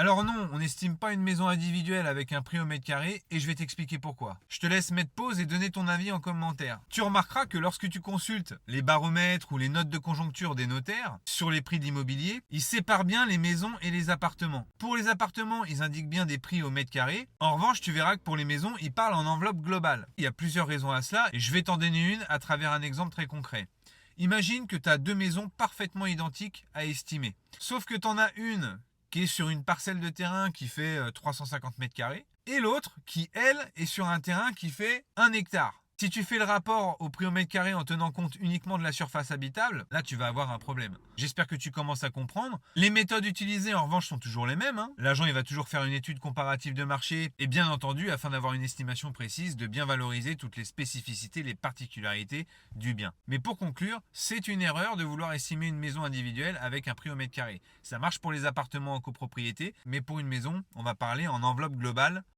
Alors non, on n'estime pas une maison individuelle avec un prix au mètre carré et je vais t'expliquer pourquoi. Je te laisse mettre pause et donner ton avis en commentaire. Tu remarqueras que lorsque tu consultes les baromètres ou les notes de conjoncture des notaires sur les prix d'immobilier, ils séparent bien les maisons et les appartements. Pour les appartements, ils indiquent bien des prix au mètre carré. En revanche, tu verras que pour les maisons, ils parlent en enveloppe globale. Il y a plusieurs raisons à cela et je vais t'en donner une à travers un exemple très concret. Imagine que tu as deux maisons parfaitement identiques à estimer. Sauf que tu en as une qui est sur une parcelle de terrain qui fait 350 mètres carrés, et l'autre qui, elle, est sur un terrain qui fait 1 hectare. Si tu fais le rapport au prix au mètre carré en tenant compte uniquement de la surface habitable, là tu vas avoir un problème. J'espère que tu commences à comprendre. Les méthodes utilisées en revanche sont toujours les mêmes. L'agent il va toujours faire une étude comparative de marché et bien entendu afin d'avoir une estimation précise de bien valoriser toutes les spécificités, les particularités du bien. Mais pour conclure, c'est une erreur de vouloir estimer une maison individuelle avec un prix au mètre carré. Ça marche pour les appartements en copropriété, mais pour une maison, on va parler en enveloppe globale